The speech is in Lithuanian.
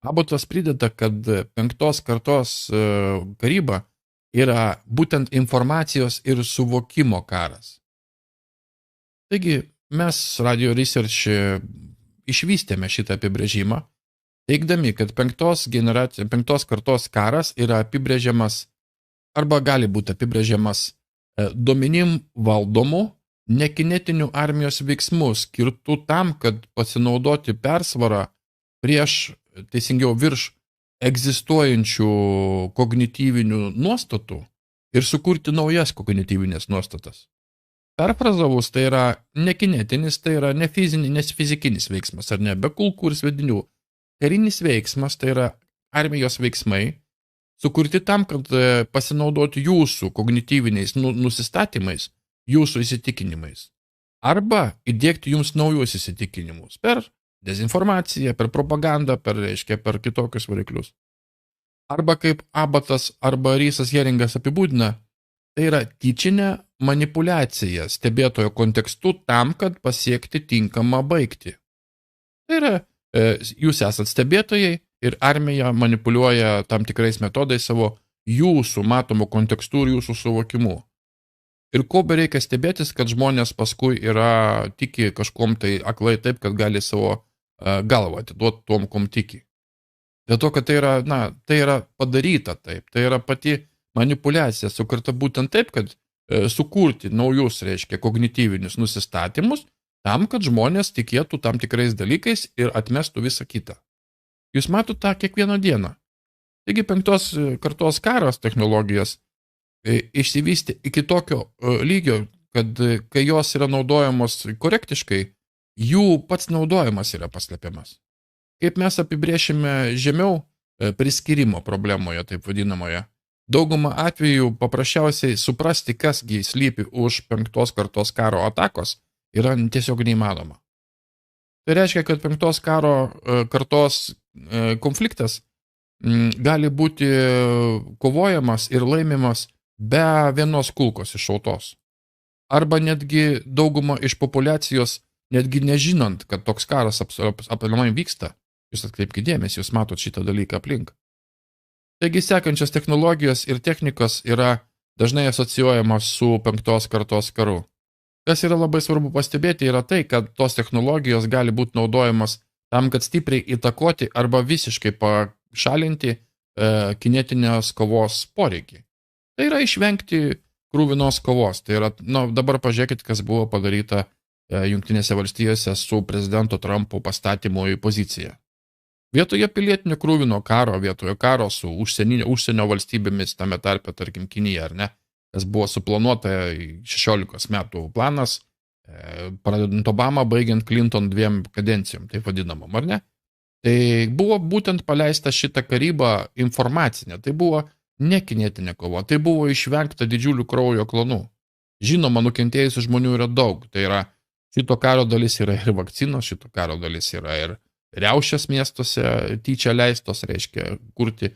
Abotas prideda, kad penktos kartos karyba yra būtent informacijos ir suvokimo karas. Taigi mes Radio Research išvystėme šitą apibrėžimą, teigdami, kad penktos kartos karas yra apibrėžiamas arba gali būti apibrėžiamas duomenim valdomų nekinetinių armijos veiksmų skirtų tam, kad pasinaudoti persvarą prieš, teisingiau virš egzistuojančių kognityvinių nuostatų ir sukurti naujas kognityvinės nuostatas. Perfrazavus, tai yra nekinetinis, tai yra ne fizikinis veiksmas, ar ne, be kulkų ir svedinių. Karinis veiksmas, tai yra armijos veiksmai, sukurti tam, kad pasinaudoti jūsų kognityviniais nusistatymais, jūsų įsitikinimais. Arba įdiegti jums naujus įsitikinimus per dezinformaciją, per propagandą, per kitokius variklius. Arba kaip Abatas arba Rysas Heringas apibūdina, tai yra tyčinė manipuliacija stebėtojo kontekstu tam, kad pasiekti tinkamą baigtį. Tai yra, jūs esat stebėtojai ir armija manipuliuoja tam tikrais metodais savo jūsų matomų kontekstų ir jūsų suvokimu. Ir ko bereikia stebėtis, kad žmonės paskui tiki kažkom tai aklai taip, kad gali savo galvą atiduoti tom, kom tiki. Dėl to, kad tai yra padaryta taip, tai yra pati manipuliacija sukurta būtent taip, kad sukurti naujus, kognityvinius nusistatymus, tam, kad žmonės tikėtų tam tikrais dalykais ir atmestų visą kitą. Jūs matot tą kiekvieną dieną. Taigi penktos kartos karos technologijos išsivystė iki tokio lygio, kad kai jos yra naudojamos korektiškai, jų pats naudojimas yra paslepiamas. Kaip mes apibrėšime žemiau priskirimo problemoje, taip vadinamoje, daugumą atvejų paprasčiausiai suprasti, kasgi slypi už penktos kartos karo atakos, yra tiesiog neįmanoma. Tai reiškia, kad penktos kartos konfliktas gali būti kovojamas ir laimimas be vienos kulkos iššautos. Arba netgi dauguma iš populiacijos, netgi nežinant, kad toks karas aplamai vyksta, jūs atkreipkite dėmesį, jūs matot šitą dalyką aplink. Taigi sekančios technologijos ir technikos yra dažnai asocijuojamos su penktos kartos karu. Kas yra labai svarbu pastebėti yra tai, kad tos technologijos gali būti naudojamos tam, kad stipriai įtakoti arba visiškai pašalinti kinetinės kovos poreikį. Tai yra išvengti krūvinos kovos. Tai yra, dabar pažiūrėkit, kas buvo padaryta Jungtinėse valstijose su prezidento Trumpo pastatymu į poziciją. Vietoje pilietinio krūvino karo, vietoje karo su užsienio valstybėmis, tame tarpe, tarkim, Kinija, ar ne, kas buvo suplanuota 16 metų planas, pradedant Obama, baigiant Clinton 2 kadencijom, taip vadinamom, ar ne? Tai buvo būtent paleista šita karyba informacinė, tai buvo nekinetinė kova, tai buvo išvengta didžiulių kraujo klonų. Žinoma, nukentėjusių žmonių yra daug, tai yra šito karo dalis yra ir vakcinos, šito karo dalis yra ir riaušės miestuose tyčia leistos, reiškia kurti